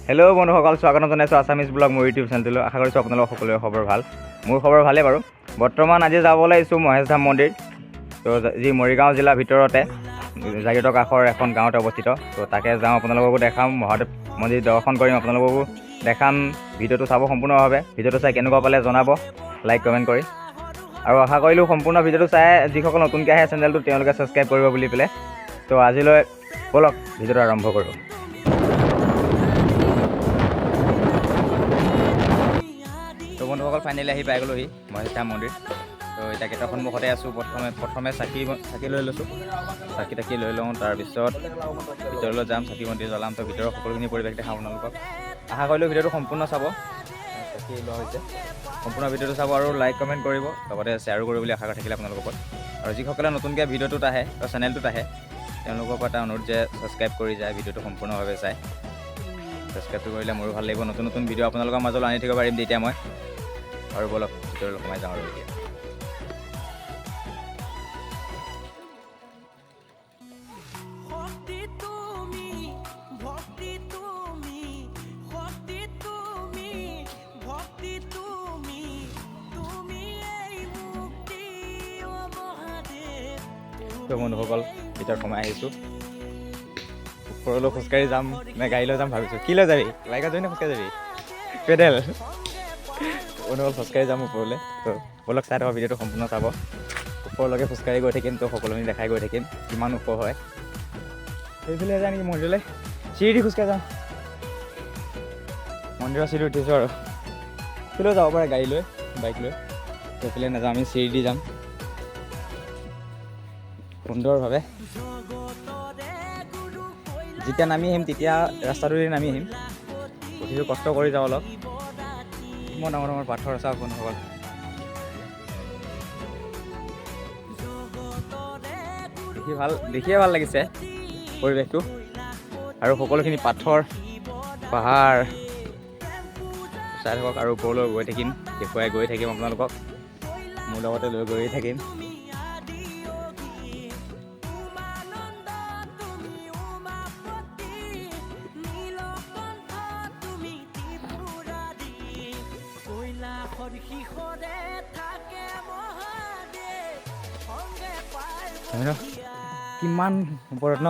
Hello' বন্ধুসকল, স্বাগতম জনাইছোঁ আছামিজ ব্লগ মোৰ ইউটিউব চেনেলটোলৈ। আশা কৰিছোঁ আপোনালোকৰ সকলোৰে খবৰ ভাল। মোৰ খবৰ ভালেই বাৰু। বৰ্তমান আজি যাব লাগিছোঁ মহেশ ধাম মন্দিৰ, তো যি মৰিগাঁও জিলাৰ ভিতৰতে জাগিৰোডৰ কাষৰ এখন গাঁৱতে অৱস্থিত। তো তাকে যাওঁ, আপোনালোককো দেখাম, মহাদেৱ মন্দিৰ দৰ্শন কৰিম, আপোনালোককো দেখাম। ভিডিঅ'টো চাব সম্পূৰ্ণভাৱে। ভিডিঅ'টো চাই কেনেকুৱা পালে জনাব লাইক কমেণ্ট কৰি, আৰু আশা কৰিলোঁ সম্পূৰ্ণ ভিডিঅ'টো চাই যিসকল নতুনকৈ আহে চেনেলটো তেওঁলোকে ছাবস্ক্ৰাইব কৰিব বুলি পেলাই। তো আজিলৈ ব'লক ভিডিঅ'টো আৰম্ভ কৰোঁ। তো বন্ধুসকল, ফাইনেলি আহি পাই গ'লোহি মহেশ ধাম মন্দিৰ। তো এতিয়া গেটৰ সন্মুখতে আছোঁ। প্ৰথমে চাকি লৈ লৈছোঁ। চাকি লৈ লওঁ, তাৰপিছত ভিতৰলৈ যাম, চাকি বন্তি জ্বলাম। তো ভিতৰৰ সকলোখিনি পৰিৱেশ দেখাম আপোনালোকক। আশা কৰিলোঁ ভিডিঅ'টো সম্পূৰ্ণ চাব। চাকি লোৱা হৈছে, সম্পূৰ্ণ ভিডিঅ'টো চাব আৰু লাইক কমেণ্ট কৰিব, লগতে শ্বেয়াৰো কৰিব বুলি আশা থাকিলে আপোনালোকৰ ওপৰত। আৰু যিসকলে নতুনকৈ ভিডিঅ'টোত আহে বা চেনেলটোত আহে তেওঁলোকৰ পৰা এটা অনুৰোধ যে ছাবস্ক্ৰাইব কৰি যায়, ভিডিঅ'টো সম্পূৰ্ণভাৱে চাই। ছাবস্ক্ৰাইবটো কৰিলে মোৰো ভাল লাগিব, নতুন নতুন ভিডিঅ' আপোনালোকৰ মাজলৈ আনি থাকিব পাৰিম তেতিয়া মই। আৰু বলক ভিতৰলৈ সোমাই যাওঁ আৰু এতিয়া। তো বন্ধুসকল, ভিতৰত সোমাই আহিছোঁ। ওপৰলৈ খোজকাঢ়ি যাম নে গাড়ী লৈ যাম ভাবিছোঁ। কি লৈ যাবি? বাইকত যাবি নে খোজকাঢ়ি যাবি? পেডেল। বন্ধুসকল, খোজকাঢ়ি যাম ওপৰলৈ। তো বলক চাই থাকক, ভিডিঅ'টো সম্পূৰ্ণ চাব। ওপৰলৈকে খোজকাঢ়ি গৈ থাকিম, তো সকলোখিনি দেখাই গৈ থাকিম কিমান ওখ হয়। সেইফালে যায় নেকি মন্দিৰলৈ? চিৰি দি খোজকাঢ়ি যাওঁ। মন্দিৰৰ চিৰি উঠিছোঁ আৰু সেইফালেও যাব পাৰে গাড়ী লৈ, বাইক লৈ। সেইফালে নাযাওঁ, আমি চিৰি দি যাম সুন্দৰভাৱে। যেতিয়া নামি আহিম তেতিয়া ৰাস্তাটোৰে নামি আহিম। উঠিছোঁ, কষ্ট কৰি যাওঁ অলপ। ইমান ডাঙৰ ডাঙৰ পাথৰ আছে বন্ধুসকল। দেখিয়ে ভাল লাগিছে পৰিৱেশটো, আৰু সকলোখিনি পাথৰ পাহাৰ চাই থাকক। আৰু ওপৰলৈ গৈ থাকিম, দেখুৱাই গৈ থাকিম আপোনালোকক, মোৰ লগতে লৈ গৈয়ে থাকিম। কিমান ওপৰত ন?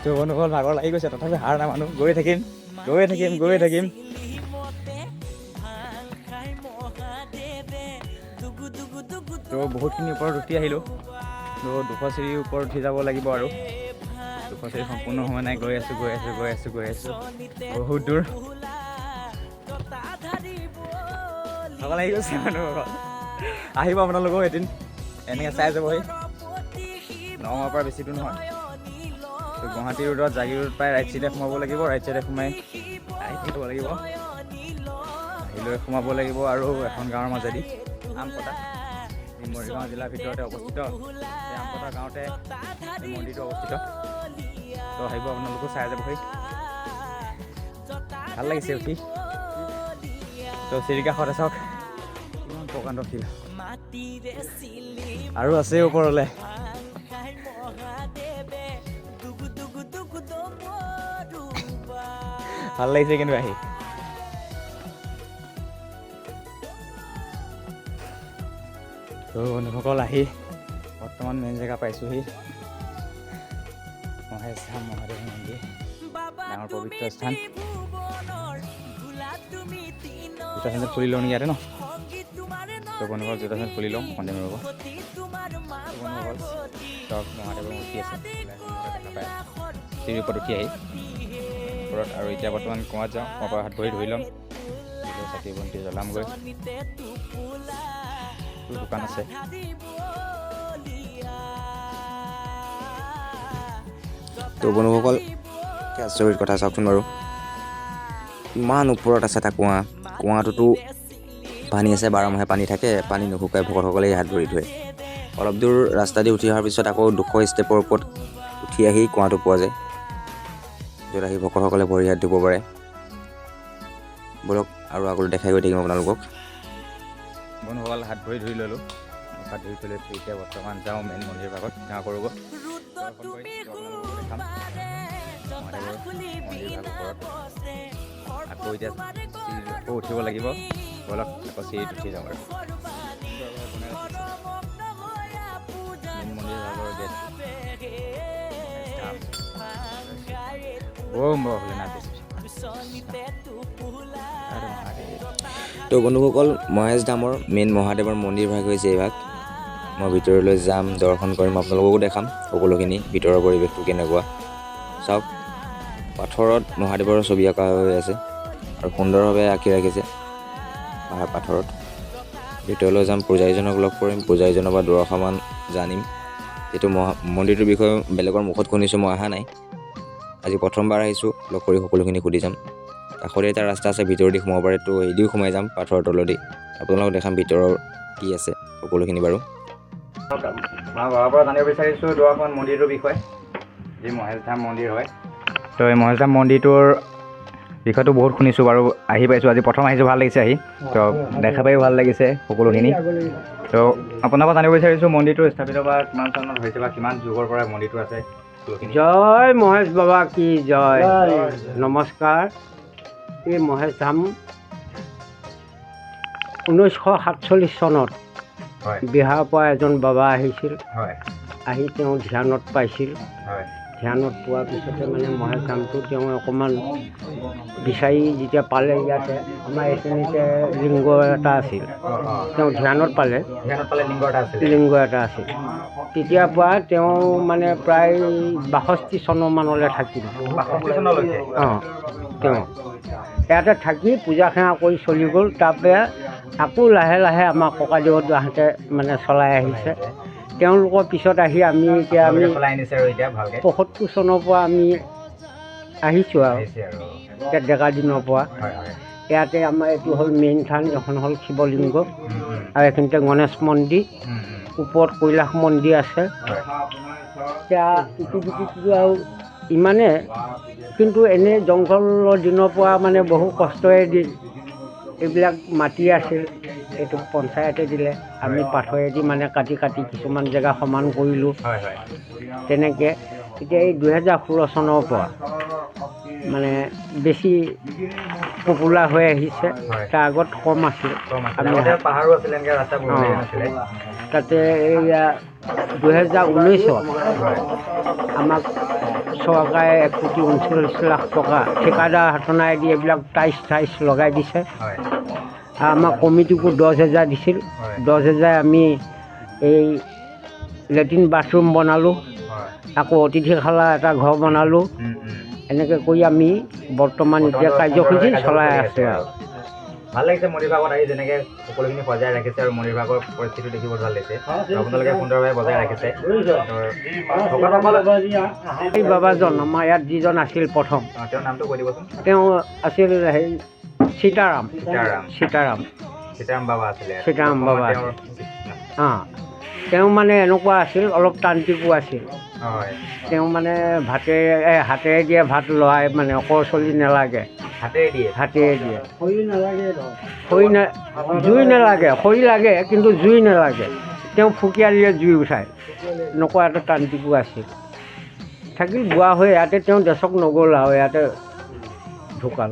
তো বন্ধুসকল, ভাগৰ লাগি গৈছে, তথাপি হাৰ নামানো, গৈ থাকিম। তো বহুতখিনি ওপৰত উঠি আহিলোঁ। তো 200 চিৰিৰ ওপৰত উঠি যাব লাগিব, আৰু 200 চিৰি সম্পূৰ্ণ হোৱা নাই। গৈ আছোঁ বহুত দূৰ। ভাগৰ লাগি গৈছে মানুহসকল। আহিব আপোনালোকেও এদিন, এনেকৈ চাই যাবহি। নগাঁৱৰ পৰা বেছি দূৰ নহয়। তো গুৱাহাটী ৰোডত জাগিৰোড পাই ৰাইট চাইডে সোমাব লাগিব, ৰাইট চাইডে সোমাই আহি থাকিব লাগিব, আহিলৈ সোমাব লাগিব। আৰু এখন গাঁৱৰ মাজেদি আমপতা, মৰিগাঁও জিলাৰ ভিতৰতে অৱস্থিত। এই আমপতা গাঁৱতে এই মন্দিৰটো অৱস্থিত। তো আহিব আপোনালোকো চাই যাবহি। ভাল লাগিছে উঠি। তো চিৰিকাষতে চাওক কিমান প্ৰকাণ্ড শিল, আৰু আছে ওপৰলৈ। ভাল লাগিছে কিন্তু আহি। তো বন্ধুসকল, আহি বৰ্তমান মেইন জেগা পাইছোঁহি, মহেশ ধাম মহাদেৱ মন্দিৰ, ডাঙৰ পবিত্ৰ স্থান। জোতা চেণ্ডেল খুলি লওঁ নেকি ইয়াতে ন? তো বন্ধুসকল, জোতা চেণ্ডেল খুলি লওঁ, মন্দিৰ ৰ'ব। বন্ধুসকল, চব মহাদেৱৰ মূৰ্তি আছে, দেখা পায় চিৰিৰ ওপৰত উঠি আহি ওপৰত। আৰু এতিয়া বৰ্তমান কুঁৱাত যাওঁ, কুঁৱাৰ পৰা হাত ভৰি ধুই ল'ম, চাকি বন্তি জ্বলামগৈ। দোকান আছে। তো বন্ধুসকল, আচৰিত কথা চাওকচোন বাৰু, ইমান ওপৰত আছে এটা কুঁৱা। কুঁৱাটোতো পানী আছে, 12 মাহে পানী থাকে, পানী নুশুকাই ভকতসকলে হাত ভৰি ধুৱে। অলপ দূৰ ৰাস্তা দি উঠি অহাৰ পিছত আকৌ 200 ষ্টেপৰ ওপৰত উঠি আহি কুঁৱাটো পোৱা যায়, য'ত আহি ভকতসকলে ভৰি হাত ধুব পাৰে। বলক আৰু আগলৈ দেখাই গৈ থাকিম আপোনালোকক। বন্ধুসকল হাত ভৰি ধুই ল'লোঁ, হাত ধুই পেলাই এতিয়া বৰ্তমান যাওঁ মেইন মন্দিৰ ভাগত সেৱা কৰোঁগৈ। দৰ্শন কৰি আপোনালোকক দেখাম মহাদেৱৰ মন্দিৰ ভাগৰ ওপৰত। আকৌ এতিয়া আকৌ উঠিব লাগিব, বলক আকৌ চিৰিত উঠি যাওঁ আৰু মেইন মন্দিৰ ভাগৰ গেট ওম ভোলেনাথ। তো বন্ধুসকল মহেশ ধামৰ মেইন মহাদেৱৰ মন্দিৰ ভাগ হৈছে এই ভাগ। মই ভিতৰলৈ যাম, দৰ্শন কৰিম, আপোনালোককো দেখাম সকলোখিনি ভিতৰৰ পৰিৱেশটো কেনেকুৱা। চাওক পাথৰত মহাদেৱৰ ছবি অঁকা হৈ আছে আৰু সুন্দৰভাৱে আঁকি ৰাখিছে পাহাৰ পাথৰত। ভিতৰলৈ যাম, পূজাৰীজনক লগ কৰিম, পূজাৰীজনৰ পৰা দুআষাৰমান জানিম। যিটো মন্দিৰটোৰ বিষয়ে বেলেগৰ মুখত শুনিছোঁ, মই অহা নাই, আজি প্ৰথমবাৰ আহিছোঁ। লগ কৰি সকলোখিনি সুধি যাম। কাষতে এটা ৰাস্তা আছে, ভিতৰেদি সোমাব পাৰে, তো এইদিও সোমাই যাম পাথৰৰ তলেদি। আপোনালোকক দেখাম ভিতৰৰ কি আছে সকলোখিনি বাৰু। মই ঘৰৰ পৰা জানিব বিচাৰিছোঁ দুআষাৰমান মন্দিৰটোৰ বিষয়ে, যি মহেশ ধাম মন্দিৰ হয়। তো এই মহেশ ধাম মন্দিৰটোৰ বিষয়টো বহুত শুনিছোঁ বাৰু, আহি পাইছোঁ, আজি প্ৰথম আহিছোঁ, ভাল লাগিছে আহি। তো দেখা পাইও ভাল লাগিছে সকলোখিনি। তো আপোনাৰ পৰা জানিব বিচাৰিছোঁ মন্দিৰটো স্থাপিত বা কিমান চনত হৈছে বা কিমান যুগৰ পৰা মন্দিৰটো আছে। জয় মহেশ বাবা কি জয়। নমস্কাৰ। এই মহেশ ধাম 1947 চনত বিহাৰৰ পৰা এজন বাবা আহিছিল। আহি তেওঁ ধ্যানত পাইছিল। ধ্যানত পোৱাৰ পিছতে মানে মহেশ ধামটো তেওঁ অকণমান বিচাৰি যেতিয়া পালে, ইয়াতে আমাৰ এইখিনিতে লিংগ এটা আছিল, তেওঁ ধ্যানত পালে লিংগ এটা আছিল। তেতিয়াৰ পৰা তেওঁ মানে প্ৰায় 62 চনমানলৈ থাকিল। অঁ, তেওঁ ইয়াতে থাকি পূজা সেৱা কৰি চলি গ'ল। তাৰপৰা আকৌ লাহে লাহে আমাৰ ককাদেউতাহঁতে মানে চলাই আহিছে। তেওঁলোকৰ পিছত আহি আমি 75 চনৰ পৰা আমি আহিছোঁ আৰু এতিয়া ডেকা দিনৰ পৰা। ইয়াতে আমাৰ এইটো হ'ল মেইন থান, এখন হ'ল শিৱলিংগ আৰু এইখিনিতে গণেশ মন্দিৰ, ওপৰত কৈলাশ মন্দিৰ আছে। এতিয়া ইটো আৰু ইমানে, কিন্তু এনেই জংঘলৰ দিনৰ পৰা মানে বহু কষ্টৰে দি এইবিলাক মাটি আছিল, এইটো পঞ্চায়তে দিলে। আমি পাথৰেদি মানে কাটি কাটি কিছুমান জেগা সমান কৰিলোঁ তেনেকৈ। এতিয়া এই 2016 চনৰ পৰা মানে বেছি পপুলাৰ হৈ আহিছে, তাৰ আগত কম আছিল। তাতে এইয়া 2019ত আমাক চৰকাৰে 1,39,00,000 টকা ঠিকাদাৰ হাতনাই দি এইবিলাক টাইচ লগাই দিছে। আমাৰ কমিটিকো 10,000 দিছিল। 10,000 আমি এই লেট্ৰিন বাথৰুম বনালোঁ, আকৌ অতিথিশালা এটা ঘৰ বনালোঁ। এনেকৈ কৰি আমি বৰ্তমান এতিয়া কাৰ্যসূচী চলাই আছোঁ আৰু। ভাল লাগিছে মন্দিৰ ভাগত আহি, যেনেকৈ সকলোখিনি বজাই ৰাখিছে আৰু মন্দিৰ ভাগৰ পৰিস্থিতি দেখি বহুত ভাল লাগিছে। আপোনালোকে সুন্দৰভাৱে বজাই ৰাখিছে। এই বাবাজন আমাৰ ইয়াত যিজন আছিল প্ৰথম, তেওঁৰ নামটো কৈ দিবচোন। তেওঁ আছিল হেৰি সীতাৰাম বাবা আছিলে। সীতাৰাম বাবা আছিল। অঁ, তেওঁ মানে এনেকুৱা আছিল, অলপ তান্ত্ৰিকো আছিল। তেওঁ মানে হাতেৰে দিয়ে ভাত লৰাই, মানে অকচলি নালাগে, হাতেৰে দিয়ে। জুই নালাগে, খৰি লাগে কিন্তু জুই নালাগে। তেওঁ ফুকিয়া দিলে জুই উঠায়, এনেকুৱা এটা তান্ত্ৰিকো আছিল। থাকিল বুঢ়া হৈ ইয়াতে, তেওঁ দেশক নগ'ল আৰু ইয়াতে ঢুকাল।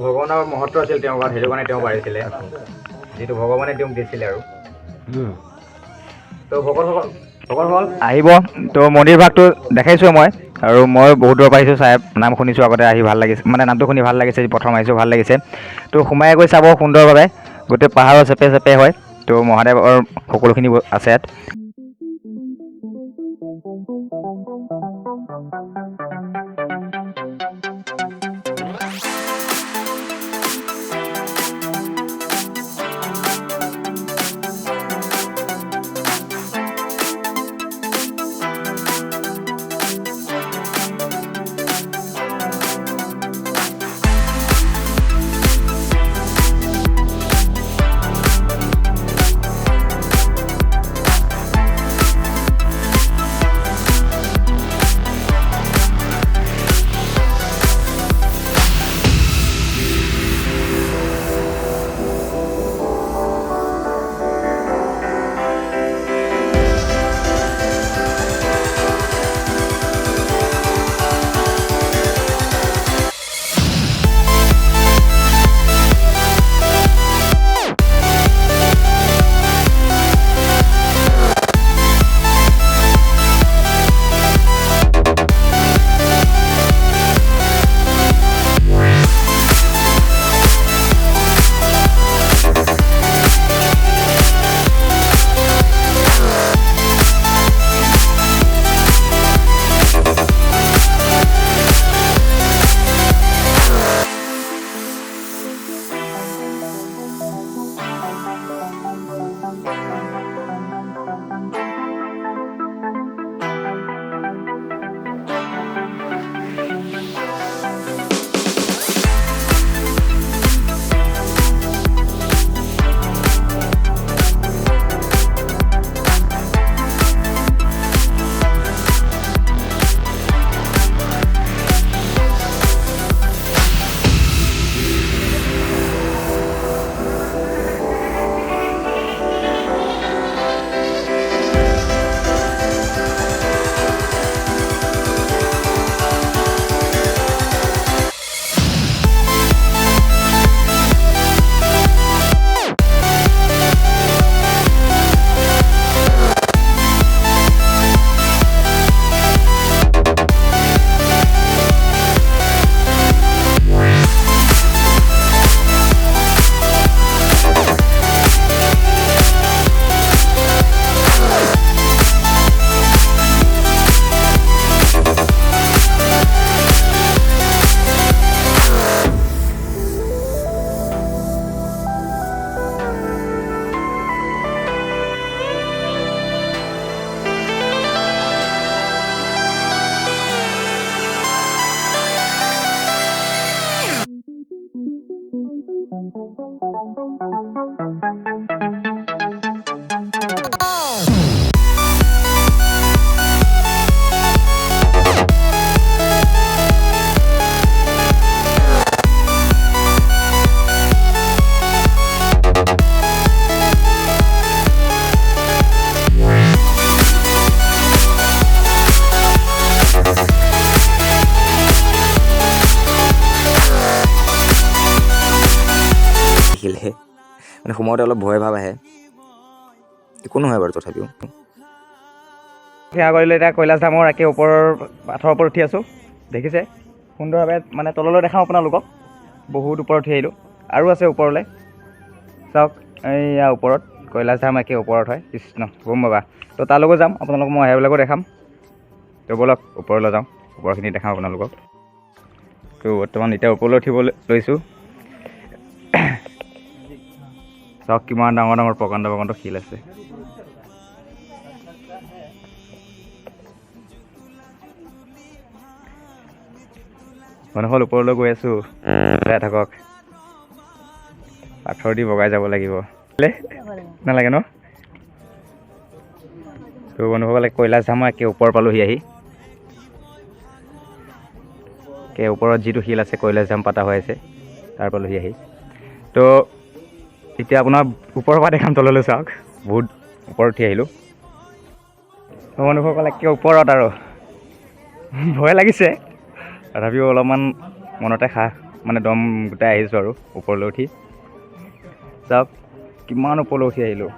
ভগৱানৰ মহত্ব আছিল তেওঁৰ ঘৰত, সেইটো কাৰণে তেওঁ পাৰিছিলে, যিটো ভগৱানে তেওঁক দিছিলে আৰু। তো ভকতসকল আহিব। তো মন্দিৰ ভাগটো দেখাইছোঁ মই, আৰু মই বহুত দূৰৰ পৰা আহিছোঁ, চাই নাম শুনিছোঁ আগতে, আহি ভাল লাগিছে, মানে নামটো শুনি ভাল লাগিছে, প্ৰথম আহিছোঁ, ভাল লাগিছে। তো সোমাই গৈ চাব সুন্দৰভাৱে, গোটেই পাহাৰৰ চেপে হয়। তো মহাদেৱৰ সকলোখিনি আছে ইয়াত। মানে সোমাওঁতে অলপ ভয় ভাৱ আহে, একো নহয় বাৰু তথাপিও। সেয়া কৰিলোঁ এতিয়া কৈলাশ ধামৰ একে ওপৰৰ পাথৰৰ ওপৰত উঠি আছোঁ, দেখিছে সুন্দৰভাৱে মানে তললৈ দেখাওঁ আপোনালোকক, বহুত ওপৰত উঠি আহিলোঁ, আৰু আছে ওপৰলৈ চাওক, এইয়া ওপৰত কৈলাশ ধাম একে ওপৰত হয়, কৃষ্ণ গম বাবা। তো তালৈকো যাম, আপোনালোকক মই সেইবিলাকো দেখাম। তো ব'লক ওপৰলৈ যাওঁ, ওপৰখিনি দেখাওঁ আপোনালোকক। তো বৰ্তমান এতিয়া ওপৰলৈ উঠিব লৈছোঁ। চাওক কিমান ডাঙৰ ডাঙৰ প্ৰকাণ্ড শিল আছে। মানুহল ওপৰলৈ গৈ আছোঁ, চাই থাকক। পাথৰ দি বগাই যাব লাগিব, নালাগে ন? তো বন্ধুসকলে কৈলাশ ধামৰ একে ওপৰ পালোহি আহি, একে ওপৰত যিটো শিল আছে কৈলাশ ধাম পাতা হৈ আছে তাৰ পালোহি আহি। তো এতিয়া আপোনাৰ ওপৰৰ পৰা দেখাম, তললৈ চাওক, বহুত ওপৰত উঠি আহিলোঁ। বন্ধুসকল একে ওপৰত আৰু ভয় লাগিছে, তথাপিও অলপমান মনতে মানে দম গোটাই আহিছোঁ আৰু ওপৰলৈ উঠি। চাওক কিমান ওপৰলৈ উঠি আহিলোঁ,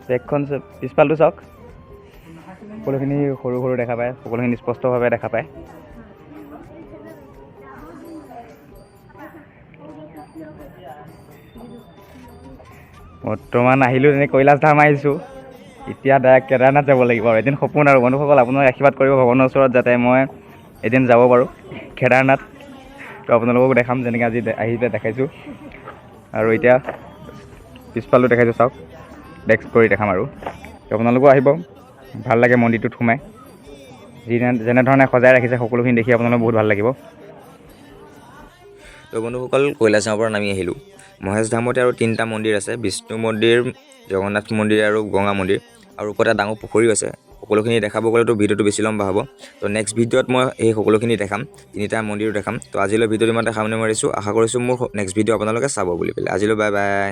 ট্ৰেকখন পিছফালটো চাওক, সকলোখিনি সৰু সৰু দেখা পায়, সকলোখিনি স্পষ্টভাৱে দেখা পায়। বৰ্তমান আহিলোঁ যেনে কৈলাশ ধাম আহিছোঁ, এতিয়া ডাইৰেক্ট কেদাৰনাথ যাব লাগিব আৰু এদিন সপোন আৰু বন্ধুসকল, আপোনালোকে আশীৰ্বাদ কৰিব ভগৱানৰ ওচৰত যাতে মই এদিন যাব পাৰোঁ কেদাৰনাথ। তো আপোনালোকক দেখাম যেনেকৈ আজি আহি পেলাই দেখাইছোঁ, আৰু এতিয়া পিছফালটো দেখাইছোঁ চাওক, নেক্সট কৰি দেখাম আৰু। তো আপোনালোকেও আহিব, ভাল লাগে মন্দিৰটোত সোমাই, যেনেধৰণে সজাই ৰাখিছে সকলোখিনি দেখি আপোনালোকৰ বহুত ভাল লাগিব। তো বন্ধুসকল কৈলাশ ধামৰ পৰা নামি আহিলোঁ। মহেশ ধামতে আৰু 3টা মন্দিৰ আছে, বিষ্ণু মন্দিৰ, জগন্নাথ মন্দিৰ আৰু গংগা মন্দিৰ, আৰু ওপৰত এটা ডাঙৰ পুখুৰীও আছে। সকলোখিনি দেখাব গ'লেতো ভিডিঅ'টো বেছি লম্বা হ'ব। তো নেক্সট ভিডিঅ'ত মই এই সকলোখিনি দেখাম, 3টা মন্দিৰো দেখাম। তো আজিলৈ ভিডিঅ'টো ইমান দেখাবলৈ মাৰিছোঁ, আশা কৰিছোঁ মোৰ নেক্সট ভিডিঅ' আপোনালোকে চাব বুলি পেলাই। আজিলৈ বাই বাই।